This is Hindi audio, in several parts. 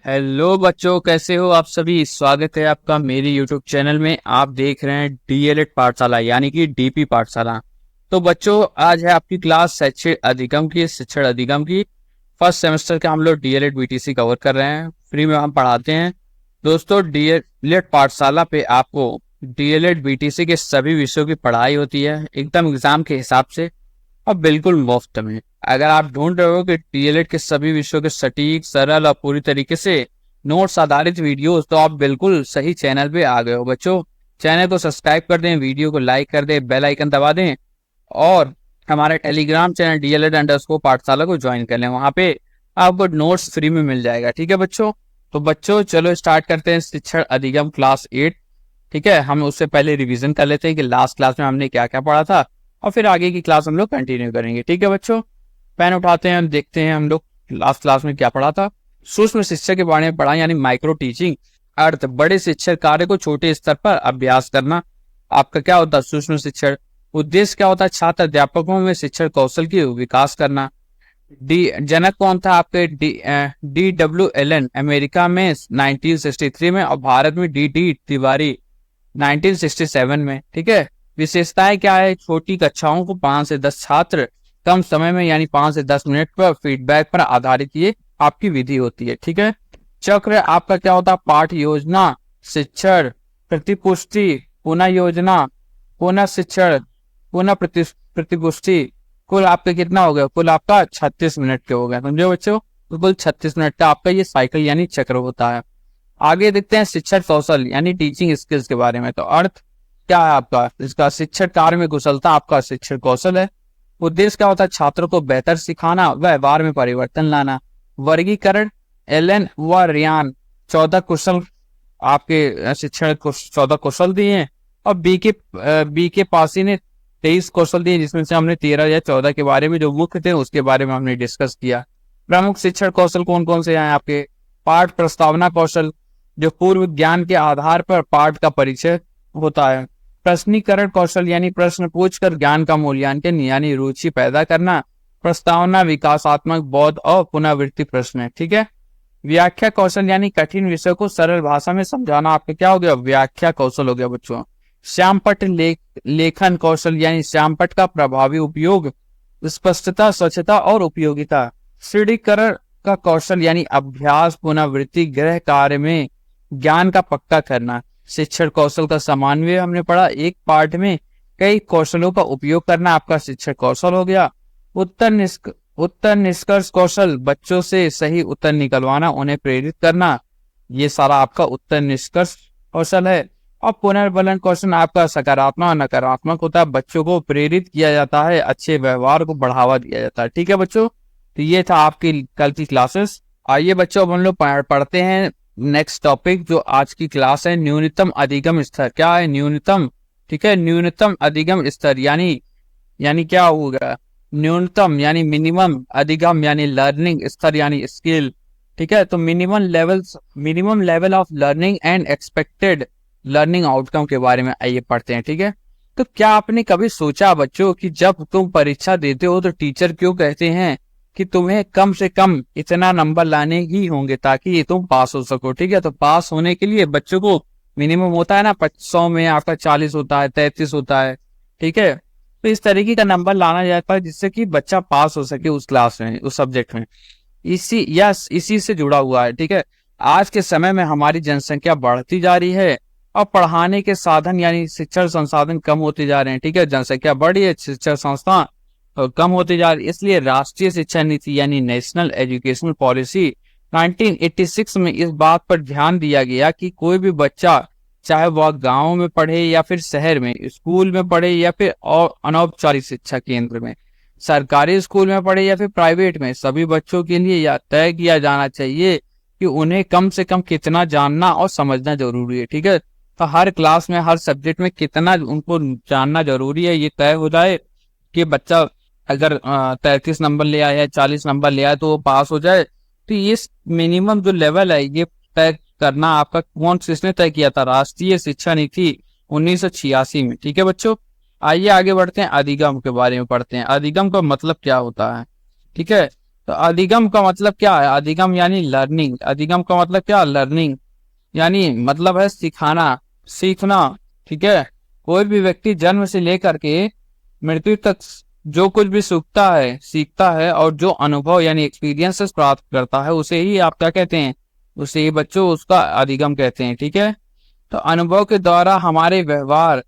हेलो बच्चों, कैसे हो आप सभी। स्वागत है आपका मेरे यूट्यूब चैनल में। आप देख रहे हैं डीएलएड पाठशाला यानी कि डीपी पाठशाला। तो बच्चों, आज है आपकी क्लास शिक्षण अधिगम की फर्स्ट सेमेस्टर के। हम लोग डीएलएड बीटीसी कवर कर रहे हैं, फ्री में हम पढ़ाते हैं। दोस्तों, डीएलएड पाठशाला पे आपको डीएलएड बीटीसी के सभी विषयों की पढ़ाई होती है, एकदम एग्जाम के हिसाब से और बिल्कुल मुफ्त में। अगर आप ढूंढ रहे हो कि डीएलएड के सभी विषयों के सटीक, सरल और पूरी तरीके से नोट्स आधारित वीडियोस, तो आप बिल्कुल सही चैनल पे आ गए हो बच्चों। चैनल को सब्सक्राइब कर दें, वीडियो को लाइक कर दें, बेल आइकन दबा दें और हमारे टेलीग्राम चैनल DLED_ पाठशाला को ज्वाइन कर लें। वहां पे आपको नोट्स फ्री में मिल जाएगा। ठीक है बच्चों। तो बच्चों चलो स्टार्ट करते हैं शिक्षण अधिगम क्लास 8। ठीक है, हम उससे पहले रिवीजन कर लेते हैं कि लास्ट क्लास में हमने क्या क्या पढ़ा था और फिर आगे की क्लास हम लोग कंटिन्यू करेंगे। ठीक है बच्चों, पेन उठाते हैं, देखते हैं हम लोग लास्ट क्लास में क्या पढ़ा था। सूक्ष्म शिक्षा के बारे में पढ़ा, यानी माइक्रो टीचिंग। अर्थ बड़े शिक्षण कार्य को छोटे स्तर पर अभ्यास करना। आपका क्या होता है सूक्ष्म शिक्षण। उद्देश्य क्या होता है, छात्र अध्यापकों में शिक्षण कौशल की विकास करना। डी जनक कौन था आपके, DW एलन अमेरिका में 1963 में और भारत में DD तिवारी 1967 में। ठीक है। विशेषताएं क्या है, छोटी कक्षाओं को 5 से 10 छात्र कम समय में यानी 5 से 10 मिनट पर फीडबैक पर आधारित ये आपकी विधि होती है। ठीक है। चक्र आपका क्या होता है, पाठ योजना, शिक्षण, प्रतिपुष्टि, पुनः योजना, पुनः शिक्षण, पुनः प्रतिपुष्टि। कुल आपका कितना हो गया, कुल आपका 36 मिनट के हो गए। समझो बच्चों, तो कुल 36 मिनट का आपका ये साइकिल यानी चक्र होता है। आगे देखते हैं शिक्षण कौशल यानी टीचिंग स्किल्स के बारे में। तो अर्थ क्या है आपका, इसका शिक्षण कार्य में कुशलता आपका शिक्षण कौशल है। उद्देश्य क्या होता है, छात्रों को बेहतर सिखाना, व्यवहार में परिवर्तन लाना। वर्गीकरण, एलन व रियान 14 कुशल आपके शिक्षण 14 कौशल दिए हैं और बी के पासी ने 23 कौशल दिए, जिसमें से हमने 13 या 14 के बारे में जो मुख्य थे उसके बारे में हमने डिस्कस किया। प्रमुख शिक्षण कौशल कौन कौन से हैं आपके, पाठ प्रस्तावना कौशल, जो पूर्व ज्ञान के आधार पर पाठ का परिचय होता है। प्रश्नीकरण कौशल यानी प्रश्न पूछकर ज्ञान का मूल्यांकन यानी रुचि पैदा करना। प्रस्तावना विकासात्मक, बौद्ध और पुनरावृत्ति प्रश्न है। ठीक है। व्याख्या कौशल यानी कठिन विषय को सरल भाषा में समझाना, आपका क्या हो गया, व्याख्या कौशल हो गया बच्चों। श्यामपट्ट लेखन कौशल यानी श्यामपट्ट का प्रभावी उपयोग, स्पष्टता, स्वच्छता और उपयोगिता। सुदृढ़ीकरण का कौशल यानी अभ्यास, पुनरावृत्ति, गृह कार्य में ज्ञान का पक्का करना। शिक्षण कौशल का समन्वय हमने पढ़ा, एक पाठ में कई कौशलों का उपयोग करना आपका शिक्षण कौशल हो गया। उत्तर निष्कर्ष कौशल, बच्चों से सही उत्तर निकलवाना, उन्हें प्रेरित करना, ये सारा आपका उत्तर निष्कर्ष कौशल है। और पुनर्बलन कौशल आपका सकारात्मक और नकारात्मक होता है, बच्चों को प्रेरित किया जाता है, अच्छे व्यवहार को बढ़ावा दिया जाता है। ठीक है बच्चों, तो ये था आपकी कल की क्लासेस। आइए बच्चों, अब हम लोग पढ़ते हैं नेक्स्ट टॉपिक जो आज की क्लास है, न्यूनतम अधिगम स्तर। क्या है न्यूनतम, ठीक है, न्यूनतम अधिगम स्तर यानी क्या होगा, न्यूनतम यानी मिनिमम, अधिगम यानी लर्निंग, स्तर यानी स्किल। ठीक है। तो minimum level of learning and expected learning outcome के बारे में आइए पढ़ते हैं। ठीक है। तो क्या आपने कभी सोचा बच्चों कि जब तुम परीक्षा देते हो तो टीचर क्यों कहते हैं कि तुम्हें कम से कम इतना नंबर लाने ही होंगे ताकि तुम पास हो सको। ठीक है। तो पास होने के लिए बच्चों को मिनिमम होता है ना, 100 में आपका 40 होता है, 33 होता है। ठीक है। तो इस तरीके का नंबर लाना जाता है जिससे कि बच्चा पास हो सके उस क्लास में, उस सब्जेक्ट में। इसी से जुड़ा हुआ है। ठीक है। आज के समय में हमारी जनसंख्या बढ़ती जा रही है और पढ़ाने के साधन यानी शिक्षण संसाधन कम होते जा रहे हैं। ठीक है। जनसंख्या बढ़ी है, शिक्षण संस्थान कम होते जा रही है। इसलिए राष्ट्रीय शिक्षा नीति यानी नेशनल एजुकेशनल पॉलिसी 1986 में इस बात पर ध्यान दिया गया कि कोई भी बच्चा, चाहे वह गांव में पढ़े या फिर शहर में, स्कूल में पढ़े या फिर और अनौपचारिक शिक्षा केंद्र में, सरकारी स्कूल में पढ़े या फिर प्राइवेट में, सभी बच्चों के लिए यह तय किया जाना चाहिए कि उन्हें कम से कम कितना जानना और समझना जरूरी है। ठीक है। तो हर क्लास में, हर सब्जेक्ट में कितना उनको जानना जरूरी है ये तय हो जाए कि बच्चा अगर 33 नंबर ले आया है, 40 नंबर ले आया तो वो पास हो जाए। तो ये मिनिमम जो लेवल है ये तय करना आपका किसने तय किया था, राष्ट्रीय शिक्षा नीति 1986 में। ठीक है बच्चों, आइए आगे बढ़ते हैं, अधिगम के बारे में पढ़ते हैं। अधिगम का मतलब क्या होता है। ठीक है। तो अधिगम का मतलब क्या है? अधिगम यानी लर्निंग। अधिगम का मतलब क्या? लर्निंग यानी मतलब है सिखाना, सीखना। ठीक है, कोई भी व्यक्ति जन्म से लेकर के मृत्यु तक जो कुछ भी सीखता है और जो अनुभव यानी एक्सपीरियंसेस प्राप्त करता है, उसे ही आप क्या कहते हैं? उसे ही बच्चों उसका अधिगम कहते हैं। ठीक है, तो अनुभव के द्वारा हमारे व्यवहार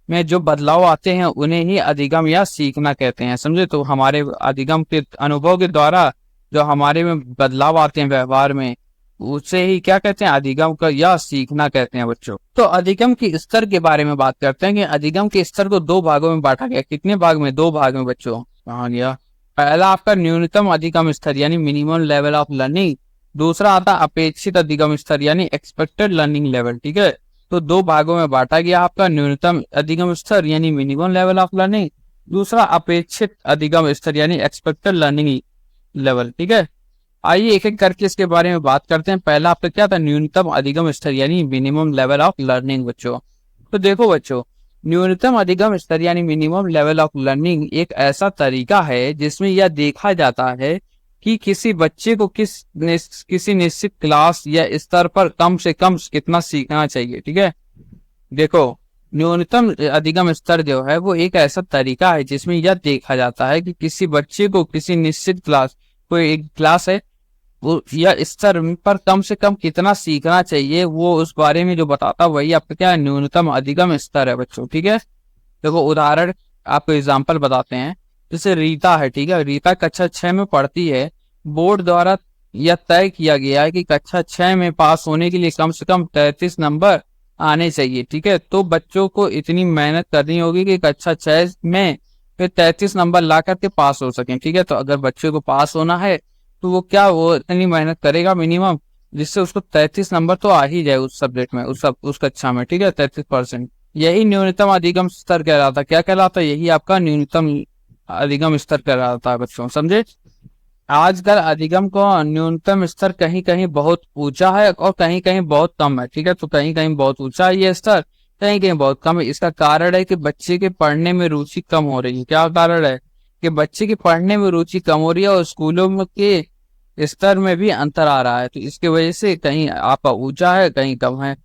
में जो बदलाव आते हैं उन्हें ही अधिगम या सीखना कहते हैं। समझे? तो हमारे अधिगम के अनुभव के द्वारा जो हमारे में बदलाव आते हैं व्यवहार में, उसे ही क्या कहते हैं? अधिगम का या सीखना कहते हैं बच्चों। तो अधिगम के स्तर के बारे में बात करते हैं कि अधिगम के स्तर को दो भागों में बांटा गया। कितने भाग में? दो भाग में बच्चों। कहा गया पहला आपका न्यूनतम अधिगम स्तर यानी मिनिमम लेवल ऑफ लर्निंग। दूसरा आता अपेक्षित अधिगम स्तर यानी एक्सपेक्टेड लर्निंग लेवल। ठीक है, तो दो भागों में बांटा गया आपका न्यूनतम अधिगम स्तर यानी मिनिमम लेवल ऑफ लर्निंग, दूसरा अपेक्षित अधिगम स्तर यानी एक्सपेक्टेड लर्निंग लेवल। ठीक है, आइए एक एक करके इसके बारे में बात करते हैं। पहला आपका क्या था? न्यूनतम अधिगम स्तर यानी मिनिमम लेवल ऑफ लर्निंग बच्चों। तो देखो बच्चों, न्यूनतम अधिगम स्तर यानी मिनिमम लेवल ऑफ लर्निंग एक ऐसा तरीका है जिसमें यह देखा जाता है कि किसी बच्चे को किसी निश्चित क्लास या स्तर पर कम से कम कितना सीखना चाहिए। ठीक है, देखो न्यूनतम अधिगम स्तर जो है वो एक ऐसा तरीका है जिसमें यह देखा जाता है कि किसी बच्चे को किसी निश्चित क्लास, कोई एक क्लास है, वो या स्तर पर कम से कम कितना सीखना चाहिए, वो उस बारे में जो बताता है वही आपका क्या? न्यूनतम अधिगम स्तर है बच्चों। ठीक है, देखो उदाहरण आपको एग्जांपल बताते हैं। जैसे रीता है, ठीक है, रीता कक्षा 6 में पढ़ती है। बोर्ड द्वारा यह तय किया गया है कि कक्षा 6 में पास होने के लिए कम से कम 33 नंबर आने चाहिए। ठीक है, तो बच्चों को इतनी मेहनत करनी होगी कि कक्षा 6 में फिर 33 नंबर ला करके पास हो सकें। ठीक है, तो अगर बच्चे को पास होना है तो वो इतनी मेहनत करेगा मिनिमम, जिससे उसको 33 नंबर तो आ ही जाए उस सब्जेक्ट में, उस कक्षा में। ठीक है, 33%। यही न्यूनतम अधिगम स्तर कहलाता। क्या कहलाता? यही आपका न्यूनतम अधिगम स्तर कहलाता है बच्चों। समझे? आजकल अधिगम को न्यूनतम स्तर कहीं कहीं बहुत ऊंचा है और कहीं कहीं बहुत कम है। ठीक है, तो कहीं कहीं बहुत ऊंचा है ये स्तर, कहीं कहीं बहुत कम है। इसका कारण है कि बच्चे के पढ़ने में रुचि कम हो रही है। क्या कारण है? कि बच्चे की पढ़ने में रुचि कम हो रही है और स्कूलों में के स्तर में भी अंतर आ रहा है। तो इसके वजह से कहीं आपका ऊंचा है, कहीं कम है।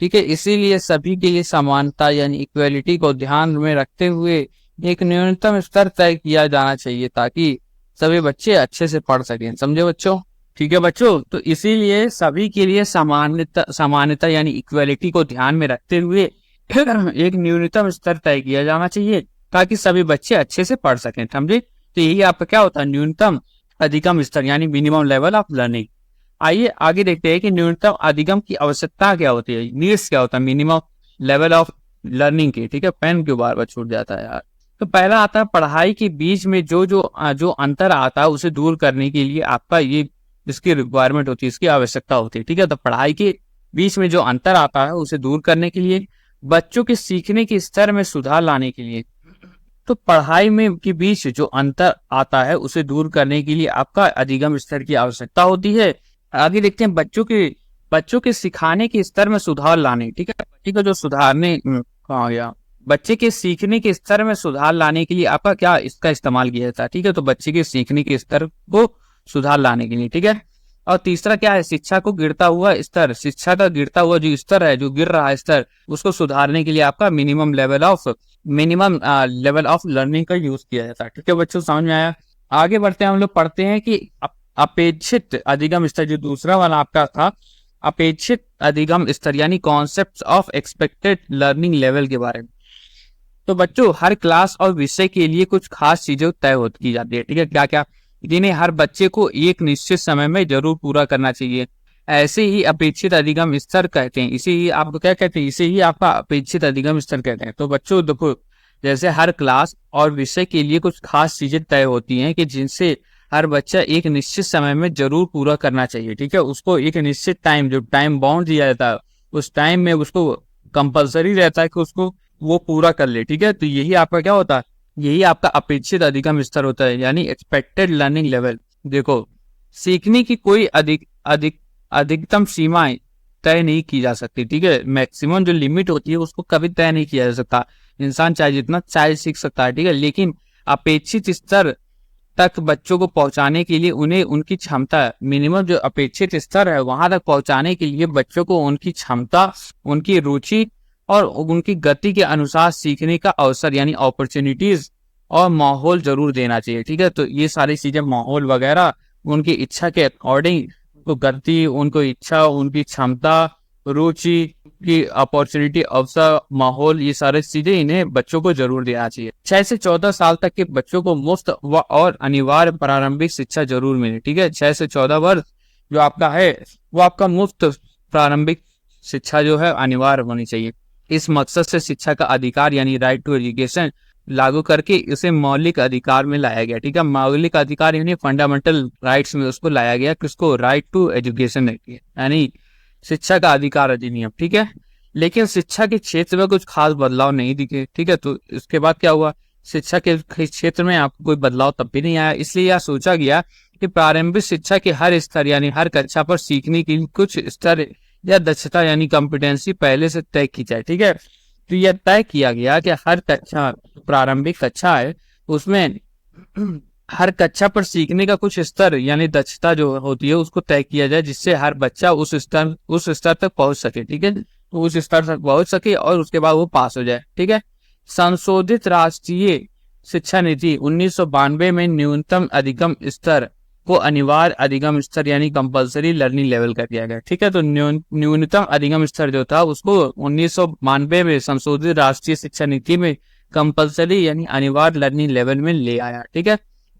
ठीक है, इसीलिए सभी के लिए समानता यानी इक्वेलिटी को ध्यान में रखते हुए एक न्यूनतम स्तर तय किया जाना चाहिए ताकि सभी बच्चे अच्छे से पढ़ सकें। समझे बच्चों? ठीक है बच्चों, तो इसीलिए सभी के लिए समानता यानी इक्वेलिटी को ध्यान में रखते हुए एक न्यूनतम स्तर तय किया जाना चाहिए ताकि सभी बच्चे अच्छे से पढ़ सकें। समझे? तो यही आपका क्या होता है? न्यूनतम अधिगम स्तर यानी मिनिमम लेवल ऑफ लर्निंग। आइए आगे देखते हैं कि न्यूनतम अधिगम की आवश्यकता क्या होती है, नीड्स क्या होता है मिनिमम लेवल ऑफ लर्निंग की। ठीक है, पेन क्यों बार बार छूट जाता है यार। तो पहला आता है पढ़ाई के बीच में जो अंतर आता है उसे दूर करने के लिए आपका ये इसकी रिक्वायरमेंट होती है, इसकी आवश्यकता होती है। ठीक है, तो पढ़ाई के बीच में जो अंतर आता है उसे दूर करने के लिए, बच्चों के सीखने के स्तर में सुधार लाने के लिए, तो पढ़ाई में के बीच जो अंतर आता है उसे दूर करने के लिए आपका अधिगम स्तर की आवश्यकता होती है। आगे देखते हैं बच्चों के सिखाने के स्तर में सुधार लाने। ठीक है, बच्चे को जो सुधारने कहा गया, बच्चे के सीखने के स्तर में सुधार लाने के लिए आपका क्या इसका इस्तेमाल किया जाता है। ठीक है, तो बच्चे के सीखने के स्तर को सुधार लाने के लिए। ठीक है, और तीसरा क्या है? शिक्षा का गिरता हुआ जो स्तर है, जो गिर रहा है स्तर, उसको सुधारने के लिए आपका मिनिमम लेवल ऑफ लर्निंग का यूज किया जाता है। ठीक है बच्चों, समझ में आया? आगे बढ़ते हैं, हम लोग पढ़ते हैं कि अपेक्षित अधिगम स्तर, जो दूसरा वाला आपका था अपेक्षित अधिगम स्तर यानी concept of expected learning level के बारे में। तो बच्चों हर क्लास और विषय के लिए कुछ खास चीजें तय की जाती है। ठीक है, क्या क्या? जिन्हें हर बच्चे को एक निश्चित समय में जरूर पूरा करना चाहिए। ऐसे ही अपेक्षित अधिगम स्तर कहते हैं। इसे ही आपको क्या कहते हैं? इसे ही आपका अपेक्षित अधिगम स्तर कहते हैं। तो बच्चों देखो, जैसे हर क्लास और विषय के लिए कुछ खास चीजें तय होती हैं कि जिनसे हर बच्चा एक निश्चित समय में जरूर पूरा करना चाहिए। ठीक है, उसको एक निश्चित टाइम, जो टाइम बाउंड दिया जाता है, उस टाइम में उसको कंपलसरी रहता है कि उसको वो पूरा कर ले। ठीक है, तो यही आपका क्या होता है? यही आपका अपेक्षित अधिगम स्तर होता है यानी एक्सपेक्टेड लर्निंग लेवल। देखो, सीखने की कोई अधिकतम सीमाएं तय नहीं की जा सकती। ठीक है, मैक्सिमम जो लिमिट होती है उसको कभी तय नहीं किया जा सकता। इंसान चाहे जितना चाहे सीख सकता है। ठीक है, लेकिन अपेक्षित स्तर तक बच्चों को पहुंचाने के लिए उन्हें उनकी क्षमता मिनिमम जो अपेक्षित स्तर है वहां तक पहुंचाने के लिए बच्चों को उनकी क्षमता, उनकी रुचि और उनकी गति के अनुसार सीखने का अवसर यानी अपॉर्चुनिटीज और माहौल जरूर देना चाहिए। ठीक है, तो ये सारी चीजें माहौल वगैरह उनकी इच्छा के अकॉर्डिंग, तो गति, उनको इच्छा, उनकी क्षमता, रुचि की अपॉर्चुनिटी, अवसर, माहौल, ये सारी चीजें इन्हें बच्चों को जरूर देना चाहिए। 6 से 14 साल तक के बच्चों को मुफ्त व और अनिवार्य प्रारंभिक शिक्षा जरूर मिले। ठीक है, 6 से 14 वर्ष जो आपका है वो आपका मुफ्त प्रारंभिक शिक्षा जो है अनिवार्य होनी चाहिए। इस मकसद से शिक्षा का अधिकार यानी राइट टू एजुकेशन लागू करके इसे मौलिक अधिकार में लाया गया। ठीक है, मौलिक अधिकार यानी फंडामेंटल राइट्स में उसको लाया गया, किसको, राइट टू एजुकेशन यानी शिक्षा का अधिकार अधिनियम। ठीक है, लेकिन शिक्षा के क्षेत्र में कुछ खास बदलाव नहीं दिखे। ठीक है, तो इसके बाद क्या हुआ, शिक्षा के क्षेत्र में आपको कोई बदलाव तब भी नहीं आया, इसलिए यह सोचा गया कि प्रारंभिक शिक्षा के हर स्तर यानी हर कक्षा पर सीखने के लिए कुछ स्तर या दक्षता यानी कॉम्पिटेंसी पहले से तय की जाए। ठीक है, तो यह तय किया गया कि हर कक्षा, प्रारंभिक कक्षा है उसमें हर कक्षा पर सीखने का कुछ स्तर यानी दक्षता जो होती है उसको तय किया जाए, जिससे हर बच्चा उस स्तर तक पहुंच सके। ठीक है, तो उस स्तर तक पहुंच सके और उसके बाद वो पास हो जाए। ठीक है, संशोधित राष्ट्रीय शिक्षा नीति 1992 में न्यूनतम अधिगम स्तर को अनिवार्य अधिगम स्तर यानी कंपलसरी लर्निंग लेवल कर दिया गया। ठीक है, तो न्यूनतम अधिगम स्तर जो था उसको 1992 में संशोधित राष्ट्रीय शिक्षा नीति में कंपलसरी यानी अनिवार्य लर्निंग लेवल में ले आया। ठीक है,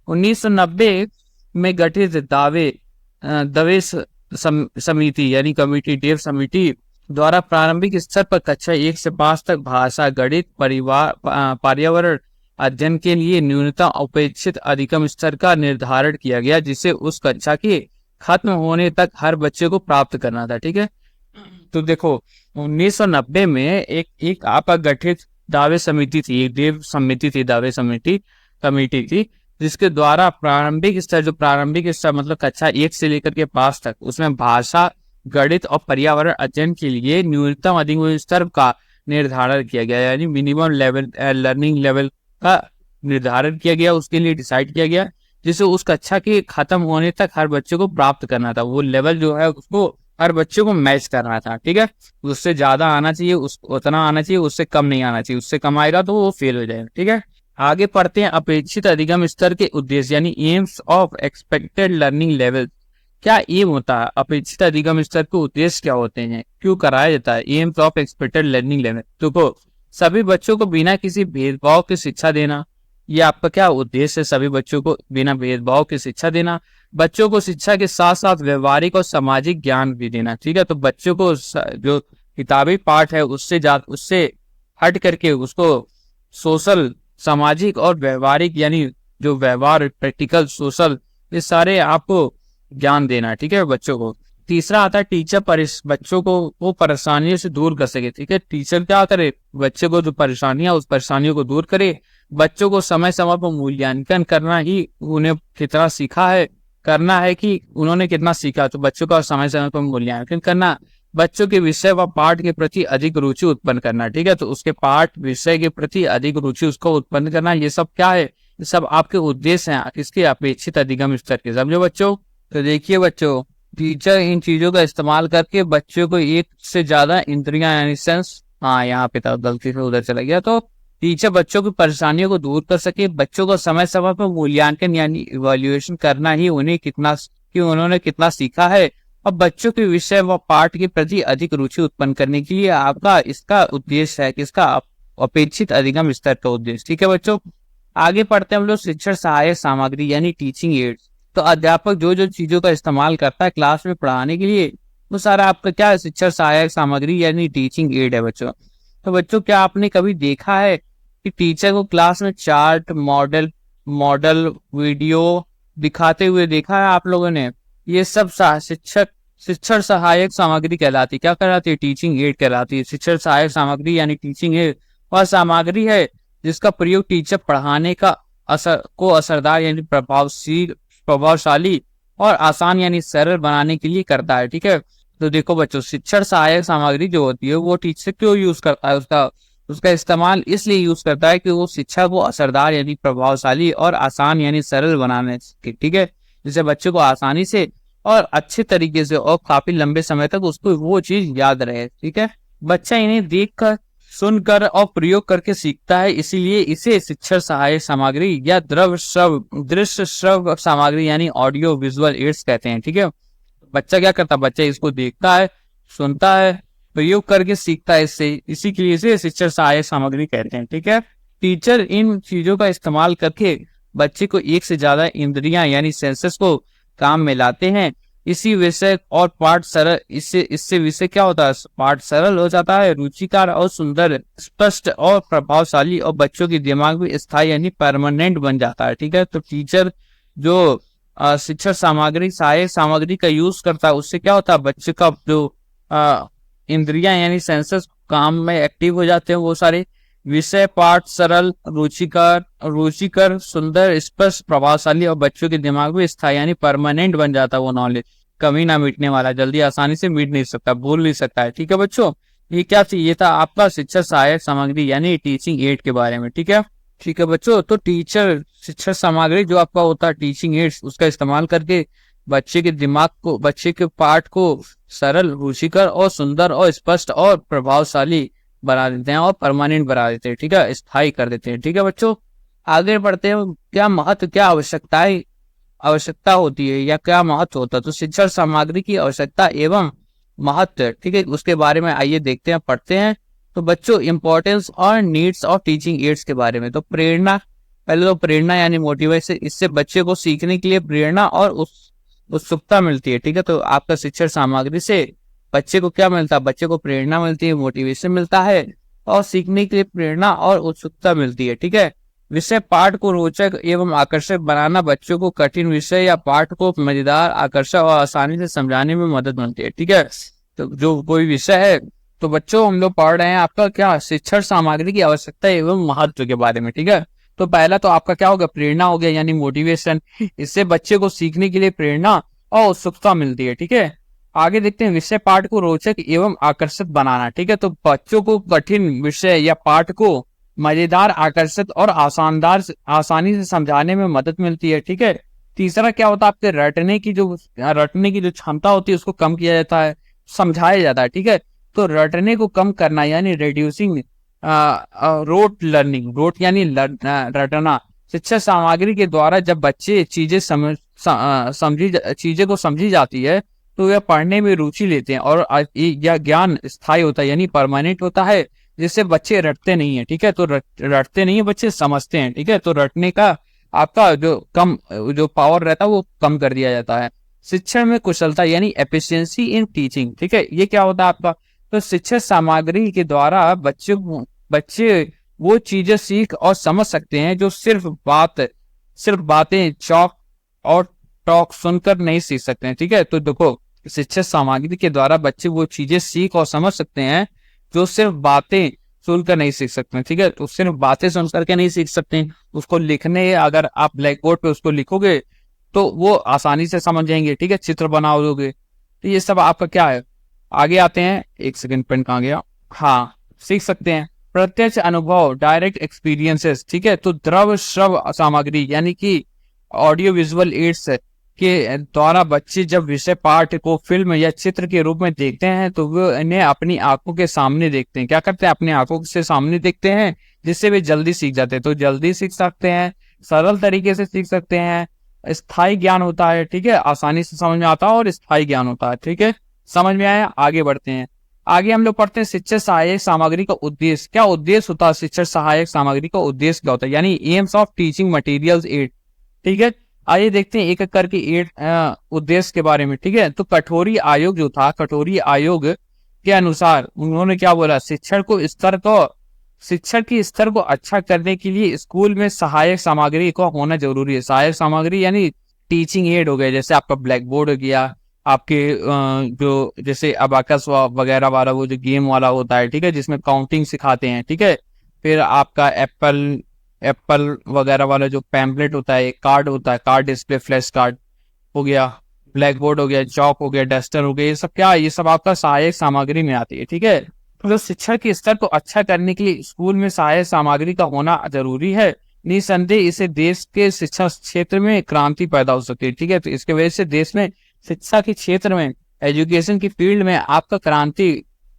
1990 में गठित दवे समिति यानी कमिटी, डेव समिति द्वारा प्रारंभिक स्तर पर कक्षा 1 से 5 तक भाषा, गणित, पर्यावरण अध्ययन के लिए न्यूनतम अपेक्षित अधिगम स्तर का निर्धारण किया गया, जिसे उस कक्षा के खत्म होने तक हर बच्चे को प्राप्त करना था। ठीक है, तो देखो 1990 में एक आपका गठित दावे समिति थी, एक देव समिति थी, दावे समिति कमेटी थी, जिसके द्वारा प्रारंभिक स्तर, जो प्रारंभिक स्तर मतलब कक्षा 1 से लेकर के 5 तक, उसमें भाषा, गणित और पर्यावरण अध्ययन के लिए न्यूनतम अधिगम स्तर का निर्धारण किया गया यानी मिनिमम लेवल लर्निंग लेवल का निर्धारण किया गया, उसके लिए डिसाइड किया गया, जिसे उस कक्षा के खत्म होने तक हर बच्चे को प्राप्त करना था। वो लेवल जो है उसको हर बच्चे को मैच करना था। ठीक है, उससे ज्यादा आना चाहिए, उतना आना चाहिए, उससे कम नहीं आना चाहिए, उससे कम आएगा तो वो फेल हो जाएगा। ठीक है, आगे पढ़ते हैं अपेक्षित अधिगम स्तर के उद्देश्य यानी aims of expected learning level. क्या एम होता है, अपेक्षित अधिगम स्तर के उद्देश्य क्या होते हैं, क्यों कराया जाता है AIIMS of expected learning level. तो सभी बच्चों को बिना किसी भेदभाव की शिक्षा देना, ये आपका क्या उद्देश्य है, सभी बच्चों को बिना भेदभाव की शिक्षा देना, बच्चों को शिक्षा के साथ साथ व्यवहारिक और सामाजिक ज्ञान भी देना। ठीक है, तो बच्चों को जो किताबी पाठ है उससे हट करके उसको सोशल, सामाजिक और व्यवहारिक यानी जो व्यवहार, प्रैक्टिकल, सोशल, ये सारे आपको ज्ञान देना है। ठीक है, बच्चों को। तीसरा आता है टीचर बच्चों को वो परेशानियों से दूर कर सके। ठीक है, टीचर क्या करे, बच्चे को जो परेशानियां, उस परेशानियों को दूर करे, बच्चों को समय समय पर मूल्यांकन करना ही उन्हें कितना सीखा है, करना है कि उन्होंने कितना सीखा, तो बच्चों का समय समय पर मूल्यांकन करना, बच्चों के विषय व पाठ के प्रति अधिक रुचि उत्पन्न करना। ठीक है, तो उसके पाठ विषय के प्रति अधिक रुचि उसको उत्पन्न करना, ये सब क्या है, ये सब आपके उद्देश्य हैं किसके, अपेक्षित अधिगम स्तर के। समझो बच्चों। तो देखिए बच्चों, टीचर इन चीजों का इस्तेमाल करके बच्चों को एक से ज्यादा इंद्रियां यानी सेंस, हाँ यहाँ पे था गलती से उधर चला गया, तो टीचर बच्चों की परेशानियों को दूर कर सके, बच्चों को समय समय पर मूल्यांकन यानी इवैल्यूएशन करना ही उन्हें कि उन्होंने कितना सीखा है, और बच्चों के विषय व पाठ के प्रति अधिक रुचि उत्पन्न करने के लिए आपका इसका उद्देश्य है, किसका, अपेक्षित अधिगम स्तर का उद्देश्य। ठीक है बच्चों, आगे पढ़ते हैं हम लोग शिक्षण सहायक सामग्री यानी टीचिंग एड्स। तो अध्यापक जो जो चीजों का इस्तेमाल करता है क्लास में पढ़ाने के लिए, वो सारा आपका क्या है, शिक्षण सहायक सामग्री यानी टीचिंग एड है बच्चों। तो बच्चों क्या आपने कभी देखा है कि टीचर को क्लास में चार्ट, मॉडल वीडियो दिखाते हुए देखा है आप लोगों ने? ये सब शिक्षण सहायक सामग्री कहलाती है। क्या कहलाती है? टीचिंग एड कहलाती है। शिक्षण सहायक सामग्री यानी टीचिंग एड वह सामग्री है जिसका प्रयोग टीचर पढ़ाने का असरदार यानी प्रभावशाली और आसान यानी सरल बनाने के लिए करता है। ठीक है, तो देखो बच्चों, शिक्षण सहायक सामग्री जो होती है वो टीचर क्यों यूज करता है, उसका उसका इस्तेमाल इसलिए यूज करता है कि वो शिक्षा को असरदार यानी प्रभावशाली और आसान यानी सरल बनाने की, ठीक है, जिससे बच्चे को आसानी से और अच्छे तरीके से और काफी लंबे समय तक उसको वो चीज याद रहे, ठीक है। बच्चा इन्हें देखकर, सुनकर और प्रयोग करके सीखता है, इसीलिए इसे शिक्षण सहायक सामग्री या दृश्य श्रव्य सामग्री यानी ऑडियो विजुअल एड्स कहते हैं, ठीक है। बच्चा क्या करता है, बच्चा इसको देखता है, सुनता है, प्रयोग करके सीखता है इससे, इसी के लिए इसे शिक्षण सहायक सामग्री कहते हैं, ठीक है। टीचर इन चीजों का इस्तेमाल करके बच्चे को एक से ज्यादा इंद्रियां यानी सेंसेस को काम में लाते हैं। इसी विषय और पाठ सरल, इससे विषय क्या होता है, पाठ सरल हो जाता है, रुचिकर और सुंदर, स्पष्ट और प्रभावशाली, और बच्चों के दिमाग में स्थायी यानी परमानेंट बन जाता है, ठीक है। तो टीचर जो शिक्षण सामग्री सहायक सामग्री का यूज करता है, उससे क्या होता है, बच्चे का जो इंद्रियां यानी सेंसर्स काम में एक्टिव हो जाते हैं, वो सारे विषय पाठ सरल, रुचिकर, सुंदर, स्पष्ट, प्रभावशाली, और बच्चों के दिमाग में स्थायी यानी परमानेंट बन जाता है वो नॉलेज, कभी ना मिटने वाला, जल्दी आसानी से मिट नहीं सकता, भूल नहीं सकता है, ठीक है बच्चों। ये क्या थी, ये था आपका शिक्षण सहायक सामग्री यानी टीचिंग एड के बारे में, ठीक है। ठीक है बच्चों, तो टीचर शिक्षण सामग्री जो आपका होता है टीचिंग एड्स, उसका इस्तेमाल करके बच्चे के दिमाग को, बच्चे के पाठ को सरल, रुचिकर और सुंदर और स्पष्ट और प्रभावशाली बना देते हैं और परमानेंट बना देते हैं, ठीक है, स्थायी कर देते हैं, ठीक है बच्चों। आगे बढ़ते हैं, क्या महत्व, क्या आवश्यकता होती है या क्या महत्व होता है, तो शिक्षण सामग्री की आवश्यकता एवं महत्व, ठीक है, उसके बारे में आइए देखते हैं, पढ़ते हैं। तो बच्चों, इंपॉर्टेंस और नीड्स ऑफ टीचिंग एड्स के बारे में, तो प्रेरणा, पहले तो प्रेरणा यानी मोटिवेशन, इससे बच्चे को सीखने के लिए प्रेरणा और उत्सुकता मिलती है, ठीक है। तो आपका शिक्षण सामग्री से बच्चे को क्या मिलता है, बच्चे को प्रेरणा मिलती है, मोटिवेशन मिलता है और सीखने के लिए प्रेरणा और उत्सुकता मिलती है, ठीक है। विषय पाठ को रोचक एवं आकर्षक बनाना, बच्चों को कठिन विषय या पाठ को मजेदार, आकर्षक और आसानी से समझाने में मदद मिलती है, ठीक है। तो जो कोई विषय है, तो बच्चों हम लोग पढ़ रहे हैं आपका क्या, शिक्षण सामग्री की आवश्यकता एवं महत्व के बारे में, ठीक है। तो पहला तो आपका क्या होगा, प्रेरणा हो गया यानी मोटिवेशन, इससे बच्चे को सीखने के लिए प्रेरणा और उत्सुकता मिलती है, ठीक है। आगे देखते हैं, विषय पाठ को रोचक एवं आकर्षक बनाना, ठीक है। तो बच्चों को कठिन विषय या पाठ को मजेदार, आकर्षक और आसानी से समझाने में मदद मिलती है, ठीक है। तीसरा क्या होता है, आपके रटने की जो क्षमता होती है उसको कम किया जाता है, समझाया जाता है, ठीक है। तो रटने को कम करना यानी रिड्यूसिंग रोट लर्निंग, रोट यानी रटना, शिक्षा सामग्री के द्वारा जब बच्चे चीजें को समझी जाती है तो वे पढ़ने में रुचि लेते हैं और यह ज्ञान स्थायी होता है यानी परमानेंट होता है, जिससे बच्चे रटते नहीं है, ठीक है। तो रटते नहीं है बच्चे, समझते हैं, ठीक है। तो रटने का आपका जो पावर रहता है वो कम कर दिया जाता है। शिक्षण में कुशलता यानी एफिशिएंसी इन टीचिंग, ठीक है, ये क्या होता है आपका, तो शिक्षा सामग्री के द्वारा बच्चे वो चीजें सीख और समझ सकते हैं जो सिर्फ बातें चौक और टॉक सुनकर नहीं सीख सकते हैं, ठीक है। तो देखो, शिक्षा सामग्री के द्वारा बच्चे वो चीजें सीख और समझ सकते हैं जो सिर्फ बातें सुनकर नहीं सीख सकते, ठीक है। तो सिर्फ बातें सुन करके नहीं सीख सकते, उसको लिखने, अगर आप ब्लैक बोर्ड पे उसको लिखोगे तो वो आसानी से समझ जाएंगे, ठीक है, चित्र बनाओगे, तो ये सब आपका क्या है। आगे आते हैं, एक सेकंड, पेन कहाँ गया, हाँ, सीख सकते हैं प्रत्यक्ष अनुभव, डायरेक्ट एक्सपीरियंसेस, ठीक है। तो द्रव श्रव्य सामग्री यानी कि ऑडियो विजुअल एड्स के द्वारा बच्चे जब विषय पाठ को फिल्म या चित्र के रूप में देखते हैं तो वो इन्हें अपनी आंखों के सामने देखते हैं, क्या करते हैं, अपनी आंखों से सामने देखते हैं, जिससे वे जल्दी सीख जाते हैं। तो जल्दी सीख सकते हैं, सरल तरीके से सीख सकते हैं, स्थायी ज्ञान होता है, ठीक है, आसानी से समझ में आता है और स्थायी ज्ञान होता है, ठीक है। समझ में आया, आगे बढ़ते हैं। आगे हम लोग पढ़ते हैं शिक्षण सहायक सामग्री का उद्देश्य, क्या उद्देश्य होता है, शिक्षण सहायक सामग्री का उद्देश्य क्या होता है, यानी aims of teaching materials aid, ठीक है। आइए देखते हैं एक एक करके एड उद्देश्य के बारे में, ठीक है। तो कठोरी आयोग जो था, कठोरी आयोग के अनुसार उन्होंने क्या बोला, शिक्षण की स्तर को अच्छा करने के लिए स्कूल में सहायक सामग्री को होना जरूरी है। सहायक सामग्री यानी टीचिंग एड हो गया, जैसे आपका ब्लैक बोर्ड हो गया, आपके जो जैसे अबाकस वगैरह वाला वो जो गेम वाला होता है, ठीक है, जिसमें काउंटिंग सिखाते हैं, ठीक है। फिर आपका एप्पल वगैरह वाला जो पैम्पलेट होता है, कार्ड होता है, कार्ड डिस्प्ले फ्लैश कार्ड हो गया, ब्लैक बोर्ड हो गया, चौक हो गया, डस्टर हो गया, ये सब क्या है, ये सब आपका सहायक सामग्री में आती है, ठीक है। तो शिक्षा के स्तर को अच्छा करने के लिए स्कूल में सहायक सामग्री का होना जरूरी है। निसंदेह इससे देश के शिक्षा क्षेत्र में क्रांति पैदा हो सकती है। ठीक है, तो इसके वजह से देश में शिक्षा के क्षेत्र में, एजुकेशन की फील्ड में आपका क्रांति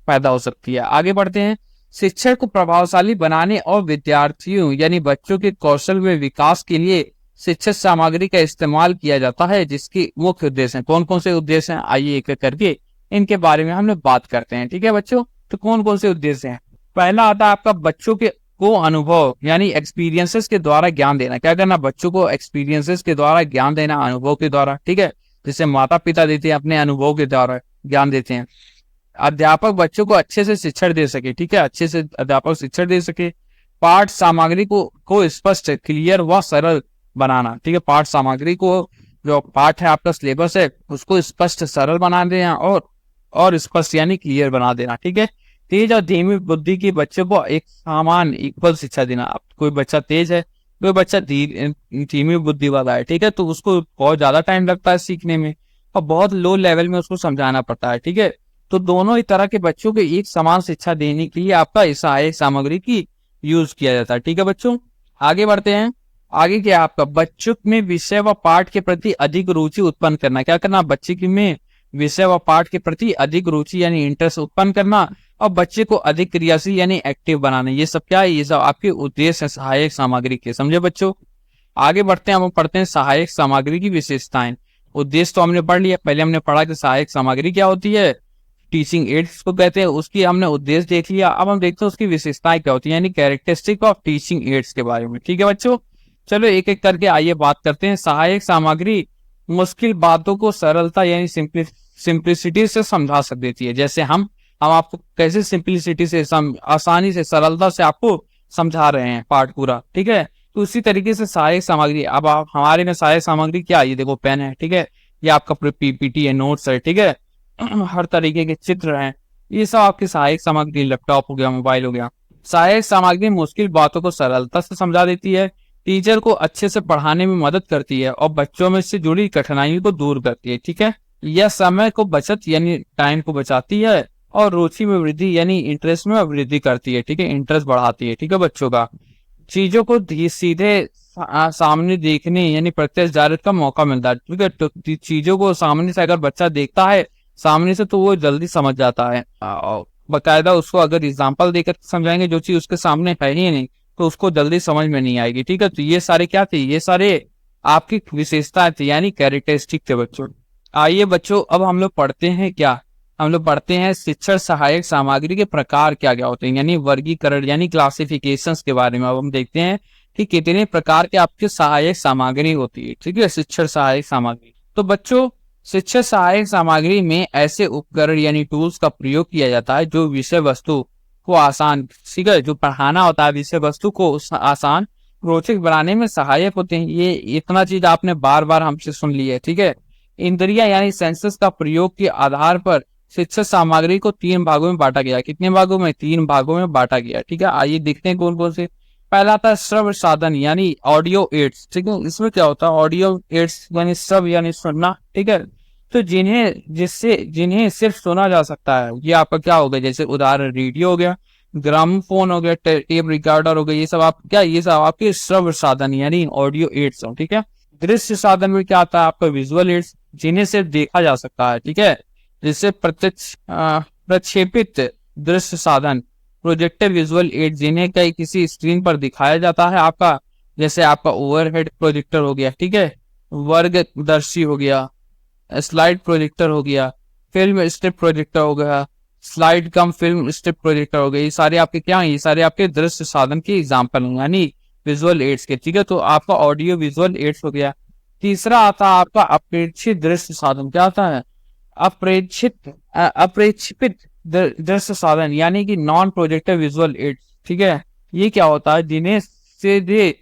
पैदा हो सकती है। आगे बढ़ते हैं। शिक्षा को प्रभावशाली बनाने और विद्यार्थियों यानी बच्चों के कौशल में विकास के लिए शिक्षक सामग्री का इस्तेमाल किया जाता है, जिसकी मुख्य उद्देश्य है। कौन कौन से उद्देश्य हैं, आइए एक एक करके इनके बारे में हम लोग बात करते हैं। ठीक है बच्चों, तो कौन कौन से उद्देश्य हैं। पहला आता है आपका बच्चों के को अनुभव यानी एक्सपीरियंसेस के द्वारा ज्ञान देना। क्या करना, बच्चों को एक्सपीरियंसेस के द्वारा ज्ञान देना, अनुभव के द्वारा। ठीक है, जैसे माता पिता देते हैं अपने अनुभव के द्वारा ज्ञान देते हैं। अध्यापक बच्चों को अच्छे से शिक्षण दे सके। ठीक है, अच्छे से अध्यापक शिक्षण दे सके। पाठ सामग्री को स्पष्ट, क्लियर व सरल बनाना। ठीक है, पाठ सामग्री को, जो पाठ है आपका सिलेबस है, उसको स्पष्ट सरल बना देना और स्पष्ट यानी क्लियर बना देना। ठीक है, तेज और धीमी बुद्धि के बच्चों को एक समान इक्वल शिक्षा देना। अब कोई बच्चा तेज है, कोई बच्चा धीमी बुद्धि वाला है, ठीक है, तो उसको बहुत ज्यादा टाइम लगता है सीखने में और बहुत लो लेवल में उसको समझाना पड़ता है। ठीक है, तो दोनों ही तरह के बच्चों को एक समान शिक्षा देने के लिए आपका सहायक सामग्री की यूज किया जाता है। ठीक है बच्चों, आगे बढ़ते हैं। आगे क्या आपका बच्चों में विषय व पाठ के प्रति अधिक रुचि उत्पन्न करना। क्या करना, बच्चे की में विषय व पाठ के प्रति अधिक रुचि यानी इंटरेस्ट उत्पन्न करना और बच्चे को अधिक क्रियाशील यानी एक्टिव बनाना। ये सब क्या है, ये सब आपके उद्देश्य है सहायक सामग्री के। समझे बच्चों, आगे बढ़ते हैं। हम पढ़ते हैं सहायक सामग्री की विशेषताएं। उद्देश्य तो हमने पढ़ लिया, पहले हमने पढ़ा कि सहायक सामग्री क्या होती है, टीचिंग एड्स को कहते हैं, उसकी हमने उद्देश्य देख लिया। अब हम देखते हैं उसकी विशेषताएं क्या होती है, यानी कैरेक्टरिस्टिक ऑफ टीचिंग एड्स के बारे में। ठीक है बच्चों, चलो एक एक करके आइए बात करते हैं। सहायक सामग्री मुश्किल बातों को सरलता यानी सिंप्लिसिटी से समझा सक देती है। जैसे हम आपको कैसे सिंप्लिसिटी से आसानी से सरलता से आपको समझा रहे हैं पाठ पूरा। ठीक है, तो उसी तरीके से सहायक सामग्री, अब आप हमारे में सहायक सामग्री क्या, ये देखो पेन है, ठीक है, ये आपका पीपीटी है, नोट्स है, ठीक है, हर तरीके के चित्र हैं, ये सब आपकी सहायक सामग्री। लैपटॉप हो गया, मोबाइल हो गया। सहायक सामग्री मुश्किल बातों को सरलता से समझा देती है, टीचर को अच्छे से पढ़ाने में मदद करती है और बच्चों में से जुड़ी कठिनाइयों को दूर करती है। ठीक है, यह समय को बचत यानी टाइम को बचाती है और रुचि में वृद्धि यानी इंटरेस्ट में वृद्धि करती है। ठीक है, इंटरेस्ट बढ़ाती है। ठीक है बच्चों का, चीजों को सीधे सामने देखने यानी प्रत्यक्ष जागृत का मौका मिलता है। ठीक है, तो चीजों को सामने से अगर बच्चा देखता है सामने से तो वो जल्दी समझ जाता है। बकायदा उसको अगर एग्जाम्पल देकर समझाएंगे जो चीज उसके सामने है ही नहीं तो उसको जल्दी समझ में नहीं आएगी। ठीक है, तो ये सारे क्या थे, ये सारे आपकी विशेषताएं थी यानी कैरेक्टरिस्टिक थे बच्चों। आइए बच्चों, अब हम लोग पढ़ते हैं क्या, हम लोग पढ़ते हैं शिक्षण सहायक सामग्री के प्रकार क्या क्या होते हैं, यानी वर्गीकरण यानी क्लासिफिकेशंस के बारे में। अब हम देखते हैं कि कितने प्रकार के आपके सहायक सामग्री होती है। ठीक है, शिक्षण सहायक सामग्री। तो बच्चों, शिक्षण सहायक सामग्री में ऐसे उपकरण यानी टूल्स का प्रयोग किया जाता है जो विषय वस्तु को आसान, ठीक है, जो पढ़ाना होता है विषय वस्तु को आसान रोचक बनाने में सहायक होते हैं। ये इतना चीज आपने बार बार हमसे सुन ली है। ठीक है, इंद्रिया यानी सेंसेस का प्रयोग के आधार पर शिक्षण सामग्री को 3 भागों में बांटा गया। कितने भागों में, 3 भागों में बांटा गया। ठीक है, आइए देखते हैं कौन कौन से। पहला था श्रव्य साधन यानी ऑडियो एड्स। ठीक है, इसमें क्या होता है, ऑडियो एड्स यानी श्रव्य यानी सुनना। ठीक है, तो जिन्हें सिर्फ सुना जा सकता है, ये आपका क्या हो गया, जैसे उदाहरण रेडियो हो गया, ग्रामोफोन हो गया, टेप रिकॉर्डर हो गया, ये सब आप क्या, ये सब आपके श्रव्य साधन यानी ऑडियो एड्स हो। ठीक है, दृश्य साधन में क्या आता है आपका विजुअल एड्स, जिन्हें सिर्फ देखा जा सकता है। ठीक है, जिससे प्रक्षेपित दृश्य साधन प्रोजेक्टर विजुअल एड, जिन्हें कई किसी स्क्रीन पर दिखाया जाता है आपका, जैसे आपका ओवरहेड प्रोजेक्टर हो गया। ठीक है, वर्गदर्शी हो गया, स्लाइड प्रोजेक्टर हो गया, फिल्म स्ट्रिप प्रोजेक्टर हो गया, स्लाइड कम फिल्म स्ट्रिप प्रोजेक्टर हो गया। ये सारे आपके क्या हैं, ये सारे आपके दृश्य साधन के एग्जाम्पल हैं यानी विजुअल एड्स के। ठीक है, तो आपका ऑडियो विजुअल एड्स हो गया। तीसरा आता है आपका अपेक्षित दृश्य साधन। क्या आता है, अप्रेक्षित दृश्य साधन यानी कि नॉन प्रोजेक्टर विजुअल एड्स। ठीक है, ये क्या होता है, जिन्हें सीधे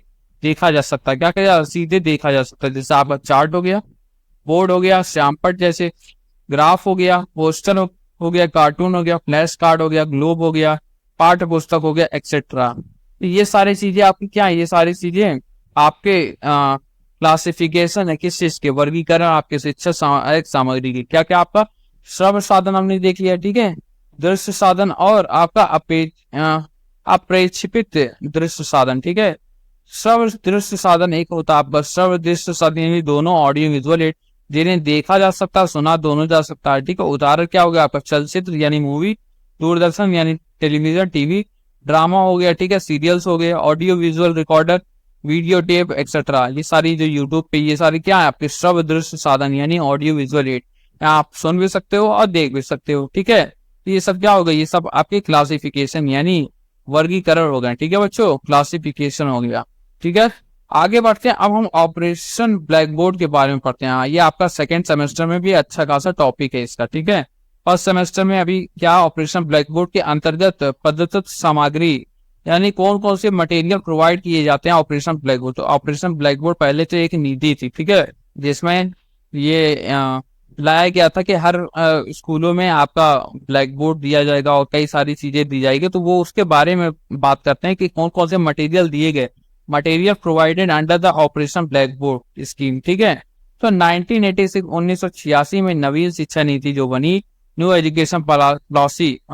देखा जा सकता है। क्या क्या, सीधे देखा जा सकता है, जैसे आपका चार्ट हो गया, बोर्ड हो गया, श्यामपट जैसे, ग्राफ हो गया, पोस्टर हो गया, कार्टून हो गया, फ्लैश कार्ड हो गया, ग्लोब हो गया, पाठ्य पुस्तक हो गया, एक्सेट्रा। ये सारी चीजें आपकी क्या है, ये सारी चीजें आपके क्लासिफिकेशन है किस चीज के, वर्गीकरण आपके शिक्षण सहायक सामग्री की। क्या क्या आपका श्रव्य साधन हमने देख लिया। ठीक है, दृश्य साधन और आपका अप्रेक्षित दृश्य साधन। ठीक है, श्रव्य दृश्य साधन एक होता है आपका श्रव्य दृश्य साधन, यानी दोनों ऑडियो विजुअल एड जिन्हें देखा जा सकता है, सुना दोनों जा सकता है। ठीक है, उदाहरण क्या हो गया आपका चलचित्र यानी मूवी, दूरदर्शन यानी टेलीविजन टीवी, ड्रामा हो गया, ठीक है, सीरियल्स हो गए, audio visual recorder, video tape etcetera. ये सारी जो यूट्यूब पे ये सारी क्या है आपके श्रव्य दृश्य साधन यानी ऑडियो विजुअल एड, आप सुन भी सकते हो और देख भी सकते हो। ठीक है, ये सब क्या होगा, ये सब आपके क्लासिफिकेशन यानी वर्गीकरण हो गए। ठीक है बच्चों, क्लासिफिकेशन हो गया। ठीक है, आगे बढ़ते हैं। अब हम ऑपरेशन ब्लैक बोर्ड के बारे में पढ़ते हैं। ये आपका सेकंड सेमेस्टर में भी अच्छा खासा टॉपिक है इसका। ठीक है, फर्स्ट सेमेस्टर में अभी क्या ऑपरेशन ब्लैक बोर्ड के अंतर्गत प्रदत्त सामग्री यानी कौन कौन से मटेरियल प्रोवाइड किए जाते हैं ऑपरेशन ब्लैक बोर्ड। तो ऑपरेशन ब्लैक बोर्ड पहले तो एक नीति थी, ठीक है, जिसमें ये लाया गया था कि हर स्कूलों में आपका ब्लैक बोर्ड दिया जाएगा और कई सारी चीजें दी जाएगी। तो वो उसके बारे में बात करते हैं कि कौन कौन से मटेरियल दिए गए, material provided under the operation black board scheme. ठीक है, तो 1986 में नवीन शिक्षा नीति जो बनी, न्यू एजुकेशन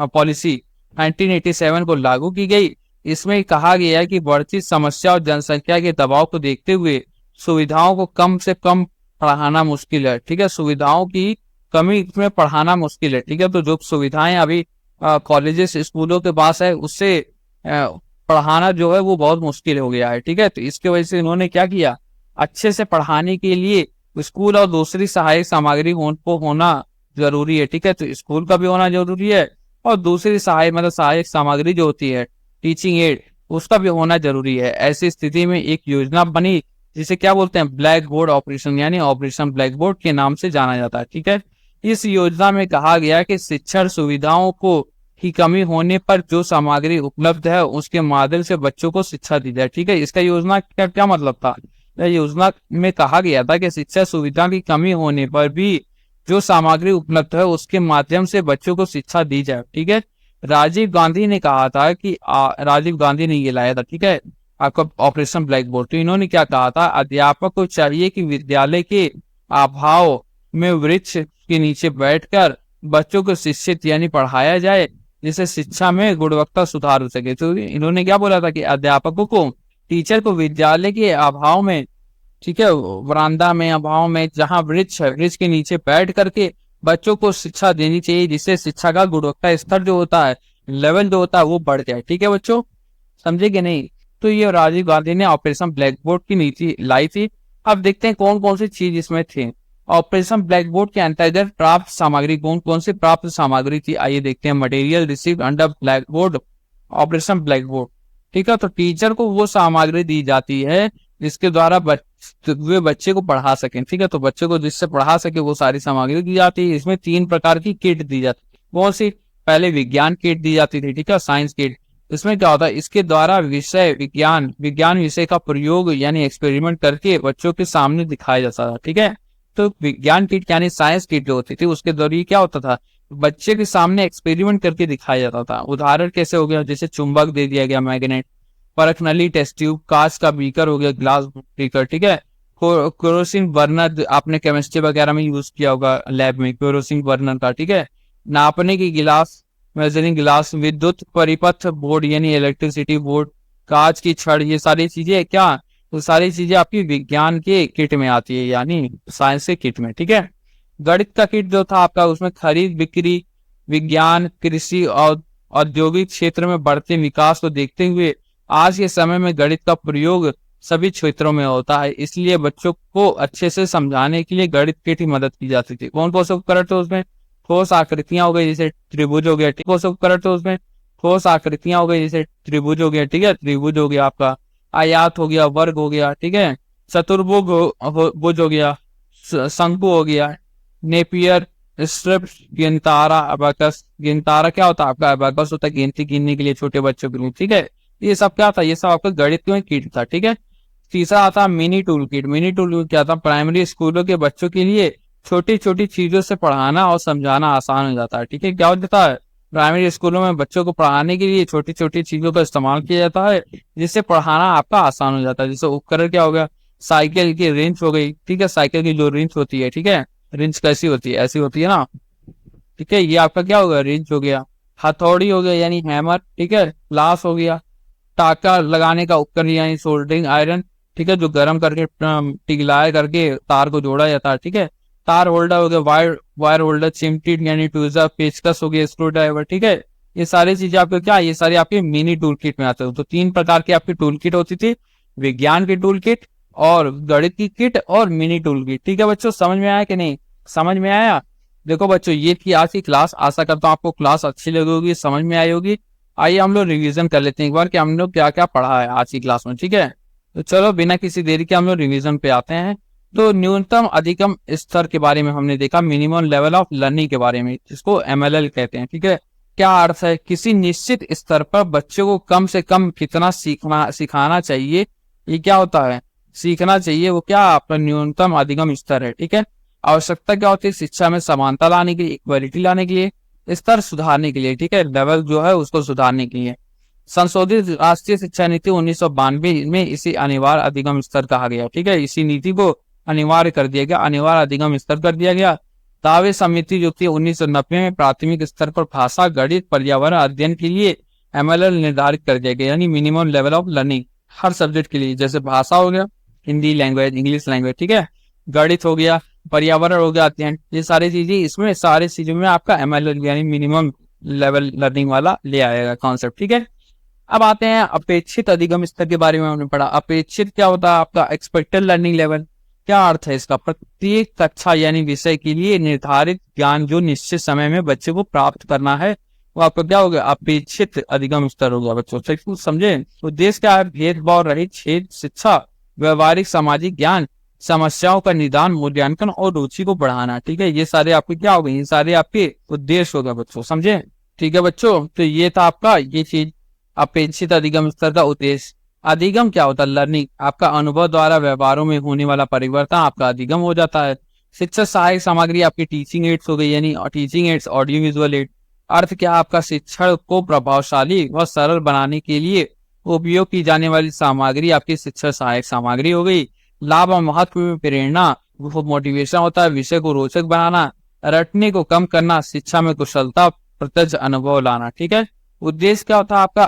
पॉलिसी 1987 को लागू की गई। इसमें कहा गया है कि बढ़ती समस्या और जनसंख्या के दबाव को देखते हुए सुविधाओं को कम से कम पढ़ाना मुश्किल है। ठीक है, सुविधाओं की कमी में पढ़ाना मुश्किल है। ठीक है, तो जो सुविधाएं अभी कॉलेजेस स्कूलों के पास है उससे पढ़ाना जो है वो बहुत मुश्किल हो गया है। ठीक है, तो इसके वजह से इन्होंने क्या किया, अच्छे से पढ़ाने के लिए स्कूल और दूसरी सहायक सामग्री को होना जरूरी है। ठीक है, तो स्कूल का भी होना जरूरी है और दूसरी सहायक सामग्री जो होती है टीचिंग एड उसका भी होना जरूरी है। ऐसी स्थिति में एक योजना बनी जिसे क्या बोलते हैं, ब्लैक बोर्ड ऑपरेशन यानी ऑपरेशन ब्लैक बोर्ड के नाम से जाना जाता है। ठीक है, इस योजना में कहा गया कि शिक्षण सुविधाओं को की कमी होने पर जो सामग्री उपलब्ध है उसके माध्यम से बच्चों को शिक्षा दी जाए। ठीक है, इसका योजना का क्या मतलब था, योजना में कहा गया था कि शिक्षा सुविधा की कमी होने पर भी जो सामग्री उपलब्ध है उसके माध्यम से बच्चों को शिक्षा दी जाए। ठीक है, राजीव गांधी ने कहा था कि राजीव गांधी ने ये लाया था। ठीक है, आपका ऑपरेशन ब्लैक बोर्ड। तो इन्होंने क्या कहा था, अध्यापक को चाहिए कि विद्यालय के अभाव में वृक्ष के नीचे बैठकर बच्चों को शिक्षित यानी पढ़ाया जाए जिससे शिक्षा में गुणवत्ता सुधार हो सके। तो इन्होंने क्या बोला था कि अध्यापकों को, टीचर को विद्यालय के अभाव में, ठीक है, वरांदा में अभाव में जहां वृक्ष है वृक्ष के नीचे बैठ करके बच्चों को शिक्षा देनी चाहिए जिससे शिक्षा का गुणवत्ता स्तर जो होता है, लेवल जो होता है वो बढ़ जाए। ठीक है बच्चों, समझे कि नहीं। तो ये राजीव गांधी ने ऑपरेशन ब्लैक बोर्ड की नीति लाई थी। अब देखते हैं कौन कौन सी चीज इसमें थी। ऑपरेशन ब्लैक बोर्ड के अंतर्गत प्राप्त सामग्री, कौन कौन सी प्राप्त सामग्री थी, आइए देखते हैं। Material received under black board operation black board. ठीक है, तो टीचर को वो सामग्री दी जाती है जिसके द्वारा वे बच्चे को पढ़ा सकें। ठीक है, तो बच्चे को जिससे पढ़ा सके वो सारी सामग्री दी जाती है। इसमें 3 प्रकार की किट दी जाती है। कौन सी, पहले विज्ञान किट दी जाती थी, ठीक है, साइंस किट। इसमें क्या होता है, इसके द्वारा विज्ञान विषय का प्रयोग यानी एक्सपेरिमेंट करके बच्चों के सामने दिखाया जाता था। ठीक है, तो विज्ञान किट यानी साइंस किट जो होती थी उसके द्वारा क्या होता था, बच्चे के सामने एक्सपेरिमेंट करके दिखाया जाता था। उदाहरण कैसे हो गया, जैसे चुंबक दे दिया गया, मैग्नेट, परख नली, टेस्ट ट्यूब, कांच का बीकर हो गया, ग्लास बीकर। ठीक है, केरोसिन बर्नर आपने केमिस्ट्री वगैरह में यूज किया होगा लैब में, केरोसिन बर्नर का। ठीक है, नापने की गिलास, मेजरिंग गिलास, विद्युत परिपथ बोर्ड यानी इलेक्ट्रिसिटी बोर्ड, कांच की छड़, ये सारी चीजें क्या, तो सारी चीजें आपकी विज्ञान के किट में आती है यानी साइंस के किट में। ठीक है, गणित का किट जो था आपका उसमें खरीद बिक्री, विज्ञान, कृषि और औद्योगिक क्षेत्र में बढ़ते विकास को देखते हुए आज के समय में गणित का प्रयोग सभी क्षेत्रों में होता है, इसलिए बच्चों को अच्छे से समझाने के लिए गणित किट की मदद की जाती थी। कौन कौन से उपकरण थे उसमें, ठोस आकृतियां हो गई जैसे त्रिभुज हो गया, कौन से उपकरण थे उसमें, ठोस आकृतियां हो गई जैसे त्रिभुज हो गया, ठीक है, त्रिभुज हो गया आपका, आयात हो गया, वर्ग हो गया, ठीक है, चतुर्भुज हो गया, शंकु हो गया, नेपियर स्ट्रिप, गिनतारा, अबाकस। गिनतारा क्या होता है आपका, अबाकस होता है गिनती गिनने के लिए छोटे बच्चों के लिए। ठीक है, ये सब क्या था, ये सब आपका गणित में किट था। ठीक है, तीसरा आता है mini tool kit. Mini tool kit क्या था, प्राइमरी स्कूलों के बच्चों के लिए छोटी छोटी चीजों से पढ़ाना और समझाना आसान हो जाता है। ठीक है, क्या हो जाता है, प्राइमरी स्कूलों में बच्चों को पढ़ाने के लिए छोटी छोटी चीजों का इस्तेमाल किया जाता है जिससे पढ़ाना आपका आसान हो जाता है। जैसे उपकरण क्या हो गया, साइकिल की रेंच हो गई, ठीक है, साइकिल की जो रेंच होती है, ठीक है, रेंच कैसी होती है, ऐसी होती है ना, ठीक है, ये आपका क्या होगा, रेंच हो गया। हथौड़ी हो गया यानी हैमर, ठीक है, प्लास हो गया, टाका लगाने का उपकरण यानी सोल्डरिंग आयरन, ठीक है, जो गर्म करके पिघलाए करके तार को जोड़ा जाता है, ठीक है, तार होल्डर हो गया, वायर वायर होल्डर, चिमटी यानी ट्विजर, पेचकस हो गया, स्क्रू ड्राइवर, ठीक है। ये सारी चीजें आपके क्या, ये सारी आपके मिनी टूल किट में आते हो। तो 3 प्रकार की आपकी टूल किट होती थी, विज्ञान की टूल किट और गणित की किट और मिनी टूल किट, ठीक है बच्चों, समझ में आया कि नहीं, समझ में आया। देखो बच्चों, ये थी आज की क्लास, आशा करता हूँ आपको क्लास अच्छी लगी होगी, समझ में आई होगी। आइए हम लोग रिवीजन कर लेते हैं एक बार कि हम लोग क्या क्या पढ़ा है आज की क्लास में, ठीक है। तो चलो बिना किसी देरी के हम लोग रिवीजन पे आते हैं। तो न्यूनतम अधिकतम स्तर के बारे में हमने देखा, मिनिमम लेवल ऑफ लर्निंग के बारे में, जिसको एमएलएल कहते हैं, ठीक है। क्या अर्थ है, किसी निश्चित स्तर पर बच्चों को कम से कम कितना सिखाना चाहिए, ये क्या होता है, सीखना चाहिए, वो क्या आपका न्यूनतम अधिगम स्तर है, ठीक है। आवश्यकता क्या होती है, शिक्षा में समानता लाने के लिए, इक्वालिटी लाने के लिए, स्तर सुधारने के लिए, ठीक है, लेवल जो है उसको सुधारने के लिए। संशोधित राष्ट्रीय शिक्षा नीति 1992 में इसी अनिवार्य अधिगम स्तर कहा गया, ठीक है, इसी नीति को अनिवार्य कर दिया गया, अनिवार्य अधिगम स्तर कर दिया गया। दावे समिति जो थी 1990 में प्राथमिक स्तर पर भाषा, गणित, पर्यावरण अध्ययन के लिए एमएलएल निर्धारित कर दिया गया, यानी minimum level of learning her subject के लिए, जैसे भाषा हो गया, हिंदी लैंग्वेज, इंग्लिश लैंग्वेज, ठीक है, गणित हो गया, पर्यावरण हो गया, अध्ययन, ये सारी चीजें, इसमें सारी चीजों में आपका एमएलएल यानी मिनिमम लेवल लर्निंग वाला ले आएगा कॉन्सेप्ट, ठीक है। अब आते हैं अपेक्षित अधिगम स्तर के बारे में, हमने पढ़ा अपेक्षित क्या होता है, आपका एक्सपेक्टेड लर्निंग लेवल। क्या अर्थ है इसका, प्रत्येक कक्षा यानी विषय के लिए निर्धारित ज्ञान जो निश्चित समय में बच्चे को प्राप्त करना है, वो आपका क्या होगा, अपेक्षित अधिगम स्तर होगा बच्चों, सही समझे। उद्देश्य क्या है, भेदभाव रहित क्षेत्र शिक्षा, व्यवहारिक सामाजिक ज्ञान, समस्याओं का निदान, मूल्यांकन और रुचि को बढ़ाना, ठीक है, ये सारे आपके क्या हो गए, ये सारे आपके उद्देश्य होगा बच्चों, समझे, ठीक है बच्चों। तो ये था आपका ये चीज, अपेक्षित अधिगम स्तर का उद्देश्य। अधिगम क्या होता है, लर्निंग, आपका अनुभव द्वारा व्यवहारों में होने वाला परिवर्तन आपका अधिगम हो जाता है। शिक्षा सहायक सामग्री आपकी टीचिंग एड्स हो गई, यानी teaching aids, audio visual aid. अर्थ क्या, आपका शिक्षण को प्रभावशाली व सरल बनाने के लिए उपयोग की जाने वाली सामग्री आपकी शिक्षा सहायक सामग्री हो गई। लाभ और महत्व में प्रेरणा, मोटिवेशन होता है, विषय को रोचक बनाना, रटने को कम करना, शिक्षा में कुशलता, प्रत्यक्ष अनुभव लाना, ठीक है। उद्देश्य क्या होता है आपका,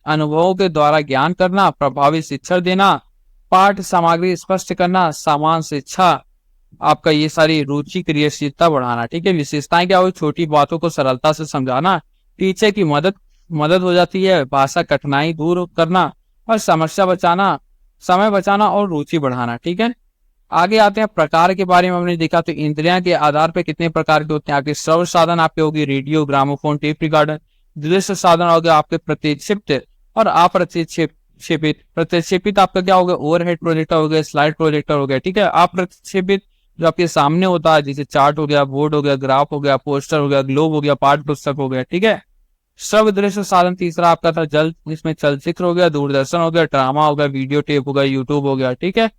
अनुभवों के द्वारा ज्ञान करना, प्रभावी शिक्षण देना, पाठ सामग्री स्पष्ट करना, समान शिक्षा, आपका ये सारी रुचि, क्रियाशीलता बढ़ाना, ठीक है। विशेषताएं क्या हुई, छोटी बातों को सरलता से समझाना, टीचर की मदद हो जाती है, भाषा कठिनाई दूर करना और समय बचाना और रुचि बढ़ाना, ठीक है। आगे आते हैं प्रकार के बारे में, हमने देखा तो इंद्रियां के आधार पर कितने प्रकार के होते हैं, आपके श्रवण साधन आपके होगी, रेडियो, ग्रामोफोन, टेप रिकॉर्डर। दृश्य साधन हो गया आपके प्रक्षेपित और अप्रक्षेपित। प्रक्षेपित आपका क्या हो गया, ओवरहेड प्रोजेक्टर हो गया, स्लाइड प्रोजेक्टर हो गया, ठीक है। अप्रक्षेपित जो आपके सामने होता है, जैसे चार्ट हो गया, बोर्ड हो गया, ग्राफ हो गया, पोस्टर हो गया, ग्लोब हो गया, पाठ पुस्तक हो गया, ठीक है। श्रव्य दृश्य साधन तीसरा आपका था जिसमें चलचित्र हो गया, दूरदर्शन हो गया, ड्रामा हो गया, वीडियो टेप हो गया, यूट्यूब हो गया, ठीक है।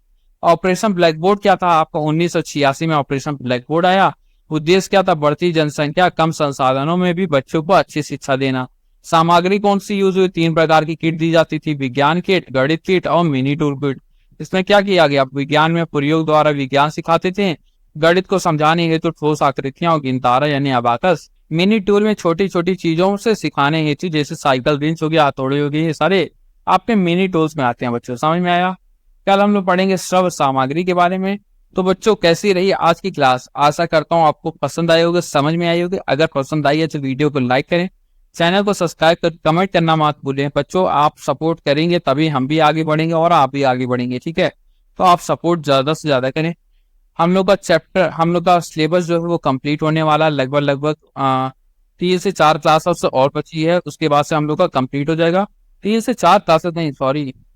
ऑपरेशन ब्लैक बोर्ड क्या था आपका, 1986 में ऑपरेशन ब्लैक बोर्ड आया। उद्देश्य क्या था, बढ़ती जनसंख्या, कम संसाधनों में भी बच्चों को अच्छी शिक्षा देना। सामग्री कौन सी यूज हुई, 3 प्रकार की किट दी जाती थी, विज्ञान किट, गणित किट और मिनी टूल किट। इसमें क्या किया गया, विज्ञान में प्रयोग द्वारा विज्ञान सिखाते थे, गणित को समझाने हेतु ठोस आकृतियां और गिनतारा यानी अबाकस। मिनी टूल में छोटी छोटी चीजों से सिखाने हेतु, जैसे साइकिल, रिंच हो गया, हथौड़ी हो गई, ये सारे आपके मिनी टूल्स में आते हैं बच्चों, समझ में आया। कल हम लोग पढ़ेंगे श्रव्य सामग्री के बारे में। तो बच्चों कैसी रही आज की क्लास, आशा करता हूँ आपको पसंद आई होगी, समझ में आई होगी। अगर पसंद आई है तो वीडियो को लाइक करें, चैनल को सब्सक्राइब कर, कमेंट करना मत भूलें बच्चों। आप सपोर्ट करेंगे तभी हम भी आगे बढ़ेंगे और आप भी आगे बढ़ेंगे, ठीक है। तो आप सपोर्ट ज्यादा से ज्यादा करें। हम लोग का सिलेबस जो है वो कंप्लीट होने वाला, लगभग 3 से 4 क्लासेस और बची है, उसके बाद से हम लोग का कंप्लीट हो जाएगा। 3 से 4 क्लासेस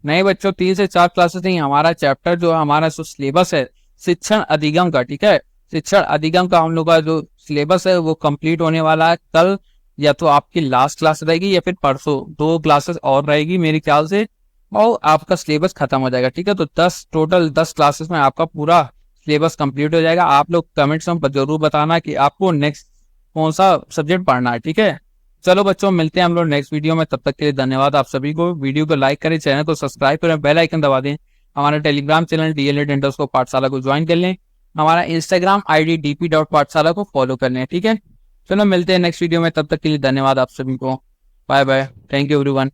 नहीं बच्चों, 3 से 4 क्लासेस नहीं, हमारा चैप्टर जो हमारा जो सिलेबस है शिक्षण अधिगम का, ठीक है, शिक्षण अधिगम का हम लोग का जो सिलेबस है वो कंप्लीट होने वाला है। कल या तो आपकी लास्ट क्लास रहेगी या फिर परसों 2 क्लासेस और रहेगी मेरे ख्याल से, और आपका सिलेबस खत्म हो जाएगा, ठीक है। तो टोटल 10 क्लासेस में आपका पूरा सिलेबस कंप्लीट हो जाएगा। आप लोग कमेंट्स में जरूर बताना कि आपको नेक्स्ट कौन सा सब्जेक्ट पढ़ना है, ठीक है। चलो बच्चों, मिलते हैं हम लोग नेक्स्ट वीडियो में, तब तक के लिए धन्यवाद आप सभी को। वीडियो को लाइक करें, चैनल को सब्सक्राइब करें, बेल आइकन दबा दें। हमारा टेलीग्राम चैनल DLED पाठशाला को ज्वाइन कर लें। हमारा इंस्टाग्राम ID DP.पाठशाला को फॉलो कर लें, ठीक है। चलो मिलते हैं नेक्स्ट वीडियो में, तब तक के लिए धन्यवाद आप सभी को। Bye bye, thank you everyone.